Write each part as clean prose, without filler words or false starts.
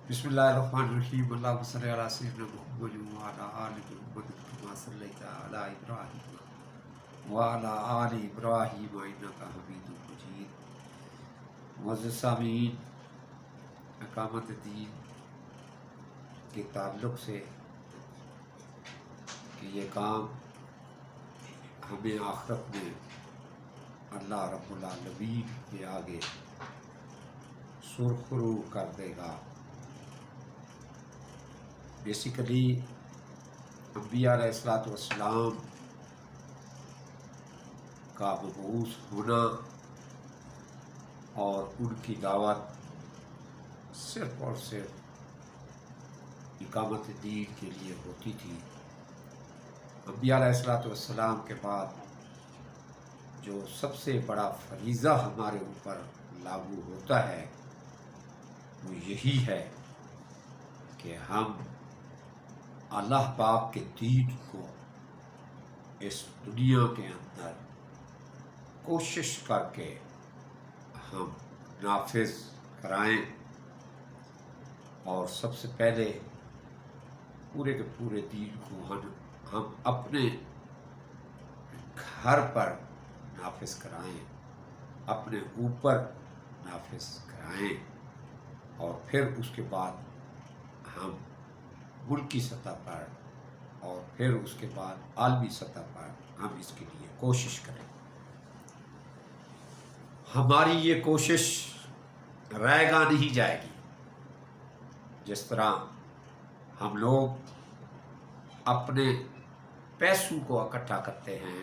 بسم اللہ الرحمن الرحیم اللہم صلی علی سیدنا محمد وعلی آل محمد کما صلیت علی ابراہیم وعلی آل ابراہیم انک حمید مجید۔ معزز سامعین، اقامت دین کے تعلق سے کہ یہ کام ہمیں آخرت میں اللہ رب العالمین کے آگے سرخرو کر دے گا۔ بیسیکلی انبیاء علیہ السلام کا مبعوث ہونا اور ان کی دعوت صرف اور صرف اقامت دین کے لیے ہوتی تھی۔ انبیاء علیہ السلام کے بعد جو سب سے بڑا فریضہ ہمارے اوپر لاگو ہوتا ہے وہ یہی ہے کہ ہم اللہ پاک کے دین کو اس دنیا کے اندر کوشش کر کے ہم نافذ کرائیں، اور سب سے پہلے پورے کے پورے دین کو ہم اپنے گھر پر نافذ کرائیں، اپنے اوپر نافذ کرائیں، اور پھر اس کے بعد ہم ملکی سطح پر اور پھر اس کے بعد عالمی سطح پر ہم اس کے لیے کوشش کریں۔ ہماری یہ کوشش رائے گاہ نہیں جائے گی۔ جس طرح ہم لوگ اپنے پیسوں کو اکٹھا کرتے ہیں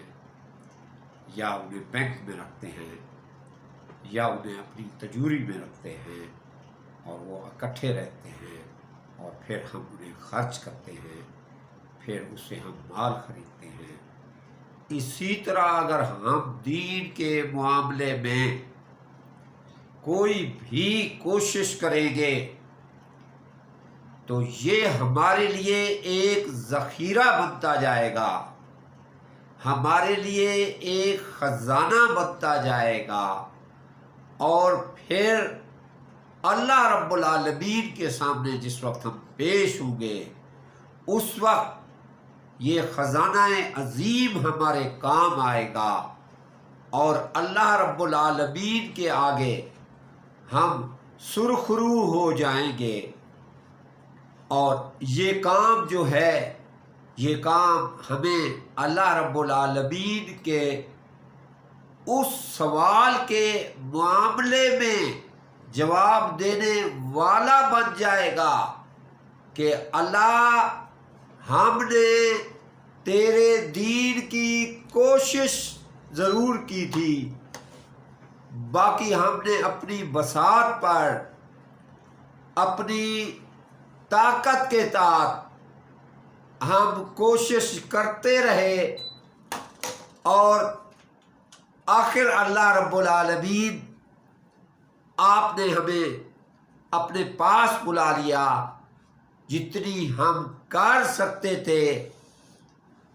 یا انہیں بینک میں رکھتے ہیں یا انہیں اپنی تجوری میں رکھتے ہیں اور وہ اکٹھے رہتے ہیں اور پھر ہم انہیں خرچ کرتے ہیں، پھر اس سے ہم مال خریدتے ہیں، اسی طرح اگر ہم دین کے معاملے میں کوئی بھی کوشش کریں گے تو یہ ہمارے لیے ایک ذخیرہ بنتا جائے گا، ہمارے لیے ایک خزانہ بنتا جائے گا، اور پھر اللہ رب العالمین کے سامنے جس وقت ہم پیش ہوں گے اس وقت یہ خزانہ عظیم ہمارے کام آئے گا، اور اللہ رب العالمین کے آگے ہم سرخرو ہو جائیں گے۔ اور یہ کام جو ہے، یہ کام ہمیں اللہ رب العالمین کے اس سوال کے معاملے میں جواب دینے والا بن جائے گا کہ اللہ، ہم نے تیرے دین کی کوشش ضرور کی تھی، باقی ہم نے اپنی بساط پر اپنی طاقت کے تحت ہم کوشش کرتے رہے، اور آخر اللہ رب العالمین آپ نے ہمیں اپنے پاس بلا لیا۔ جتنی ہم کر سکتے تھے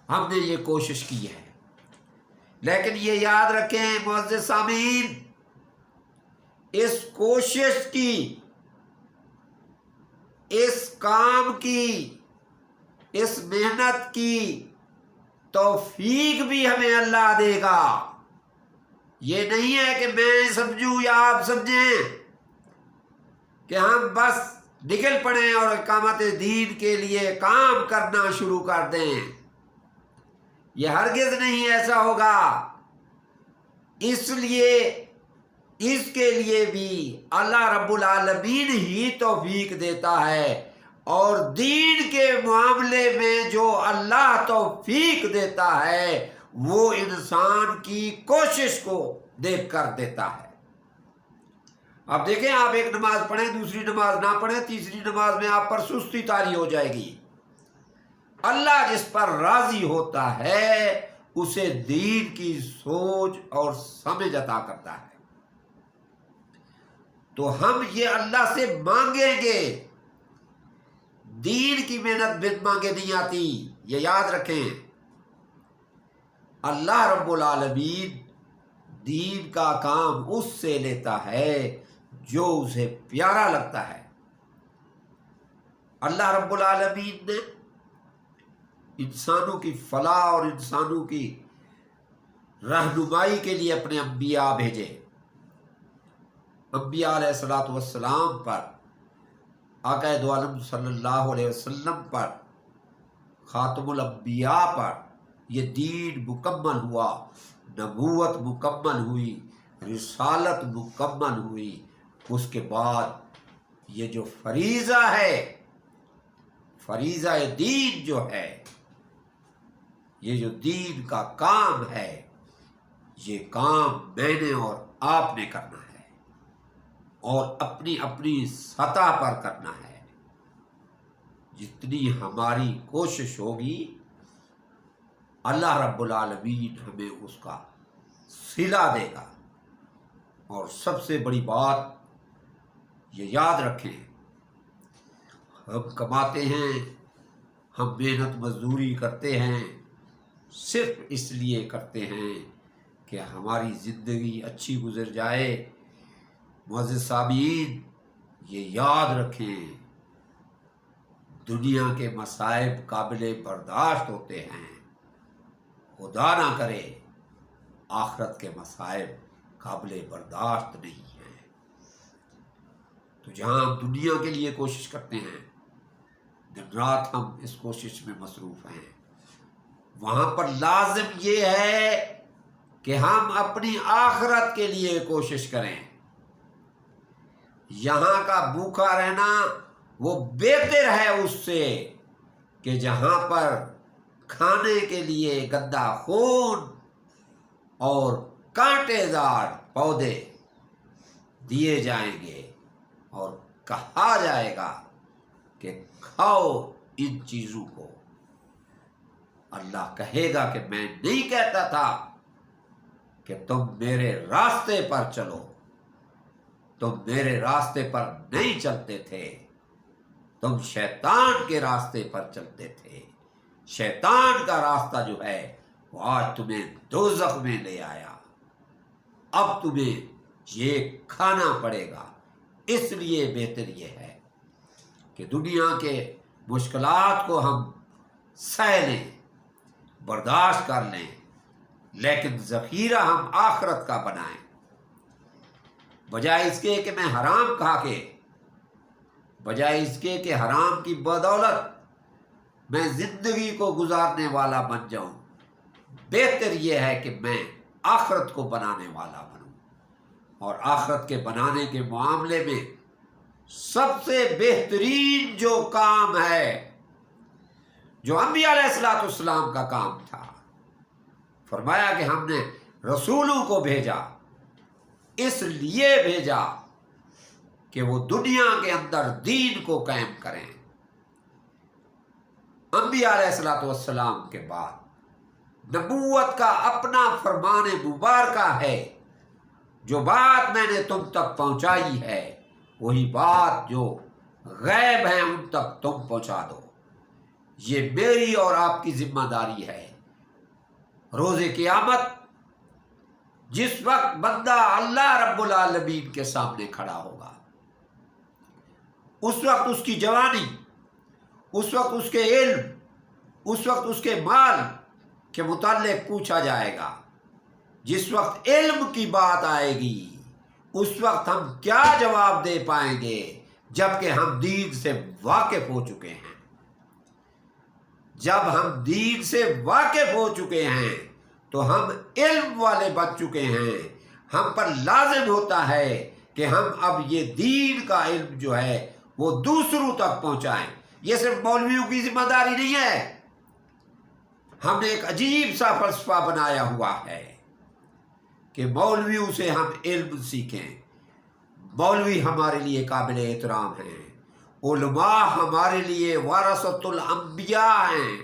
ہم نے یہ کوشش کی ہے، لیکن یہ یاد رکھیں معزز سامعین، اس کوشش کی، اس کام کی، اس محنت کی توفیق بھی ہمیں اللہ دے گا۔ یہ نہیں ہے کہ میں سمجھوں یا آپ سمجھیں کہ ہم بس نکل پڑیں اور اقامت دین کے لیے کام کرنا شروع کر دیں۔ یہ ہرگز نہیں ایسا ہوگا۔ اس لیے اس کے لیے بھی اللہ رب العالمین ہی توفیق دیتا ہے، اور دین کے معاملے میں جو اللہ توفیق دیتا ہے وہ انسان کی کوشش کو دیکھ کر دیتا ہے۔ اب دیکھیں، آپ ایک نماز پڑھیں، دوسری نماز نہ پڑھیں، تیسری نماز میں آپ پر سستی طاری ہو جائے گی۔ اللہ جس پر راضی ہوتا ہے اسے دین کی سوچ اور سمجھ عطا کرتا ہے۔ تو ہم یہ اللہ سے مانگیں گے، دین کی محنت بن مانگے نہیں آتی، یہ یاد رکھیں۔ اللہ رب العالمین دین کا کام اس سے لیتا ہے جو اسے پیارا لگتا ہے۔ اللہ رب العالمین نے انسانوں کی فلاح اور انسانوں کی رہنمائی کے لیے اپنے انبیاء بھیجے. انبیاء علیہ الصلوۃ والسلام پر، آقا دو عالم صلی اللہ علیہ وسلم پر، خاتم الانبیاء پر یہ دین مکمل ہوا، نبوت مکمل ہوئی، رسالت مکمل ہوئی. اس کے بعد یہ جو فریضہ ہے، فریضہ دین جو ہے، یہ جو دین کا کام ہے، یہ کام میں نے اور آپ نے کرنا ہے اور اپنی اپنی سطح پر کرنا ہے. جتنی ہماری کوشش ہوگی اللہ رب العالمین ہمیں اس کا صلہ دے گا. اور سب سے بڑی بات یہ یاد رکھیں، ہم کماتے ہیں، ہم محنت مزدوری کرتے ہیں، صرف اس لیے کرتے ہیں کہ ہماری زندگی اچھی گزر جائے. معزز سامعین، یہ یاد رکھیں، دنیا کے مصائب قابل برداشت ہوتے ہیں، خدا نہ کرے آخرت کے مصائب قابل برداشت نہیں ہیں. تو جہاں ہم دنیا کے لیے کوشش کرتے ہیں، دن رات ہم اس کوشش میں مصروف ہیں، وہاں پر لازم یہ ہے کہ ہم اپنی آخرت کے لیے کوشش کریں. یہاں کا بھوکا رہنا وہ بہتر ہے اس سے کہ جہاں پر کھانے کے لیے گندا خون اور کانٹے دار پودے دیے جائیں گے اور کہا جائے گا کہ کھاؤ ان چیزوں کو. اللہ کہے گا کہ میں نہیں کہتا تھا کہ تم میرے راستے پر چلو، تم میرے راستے پر نہیں چلتے تھے، تم شیطان کے راستے پر چلتے تھے. شیطان کا راستہ جو ہے وہ آج تمہیں دوزخ میں لے آیا، اب تمہیں یہ کھانا پڑے گا. اس لیے بہتر یہ ہے کہ دنیا کے مشکلات کو ہم سہ لیں، برداشت کر لیں، لیکن ذخیرہ ہم آخرت کا بنائیں. بجائے اس کے کہ میں حرام کھا کے، بجائے اس کے کہ حرام کی بدولت میں زندگی کو گزارنے والا بن جاؤں، بہتر یہ ہے کہ میں آخرت کو بنانے والا بنوں. اور آخرت کے بنانے کے معاملے میں سب سے بہترین جو کام ہے، جو انبیاء علیہ الصلوۃ والسلام کا کام تھا، فرمایا کہ ہم نے رسولوں کو بھیجا، اس لیے بھیجا کہ وہ دنیا کے اندر دین کو قائم کریں. انبیاء علیہ الصلوۃ والسلام کے بعد نبوت کا اپنا فرمان مبارکہ ہے. جو بات میں نے تم تک پہنچائی ہے وہی بات جو غیب ہے ان تک تم پہنچا دو. یہ میری اور آپ کی ذمہ داری ہے. روز قیامت جس وقت بندہ اللہ رب العالمین کے سامنے کھڑا ہوگا، اس وقت اس کی جوانی، اس وقت اس کے علم، اس وقت اس کے مال کے متعلق پوچھا جائے گا. جس وقت علم کی بات آئے گی اس وقت ہم کیا جواب دے پائیں گے جبکہ ہم دین سے واقف ہو چکے ہیں. جب ہم دین سے واقف ہو چکے ہیں تو ہم علم والے بن چکے ہیں. ہم پر لازم ہوتا ہے کہ ہم اب یہ دین کا علم جو ہے وہ دوسروں تک پہنچائیں. یہ صرف مولویوں کی ذمہ داری نہیں ہے. ہم نے ایک عجیب سا فلسفہ بنایا ہوا ہے کہ مولویوں سے ہم علم سیکھیں. مولوی ہمارے لیے قابل احترام ہیں، علماء ہمارے لیے ورثۃ الانبیاء ہیں،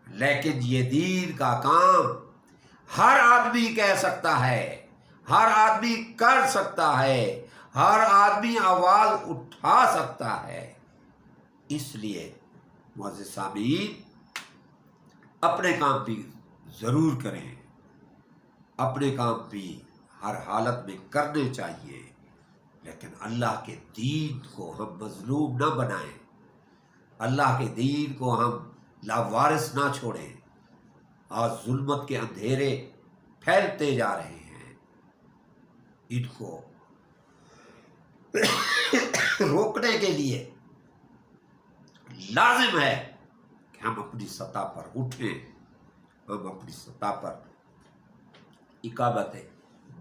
لیکن یہ دین کا کام ہر آدمی کہہ سکتا ہے، ہر آدمی کر سکتا ہے، ہر آدمی آواز اٹھا سکتا ہے. اس لیے معزز سامعین، اپنے کام بھی ضرور کریں، اپنے کام بھی ہر حالت میں کرنے چاہیے، لیکن اللہ کے دین کو ہم مظلوم نہ بنائیں. اللہ کے دین کو ہم لاوارث نہ چھوڑیں. آج ظلمت کے اندھیرے پھیلتے جا رہے ہیں، ان کو روکنے کے لیے لازم ہے کہ ہم اپنی سطح پر اٹھیں، ہم اپنی سطح پر اقامت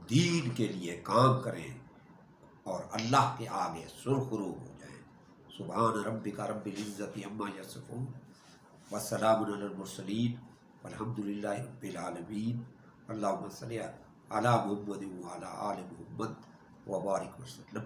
دین کے لیے کام کریں اور اللہ کے آگے سرخرو ہو جائیں. سبحان ربک رب العزت عما یصفون وسلام علی المرسلین والحمد للہ رب العالمین. اللہم صلی علی محمد وعلی آل محمد وبارک وسلم.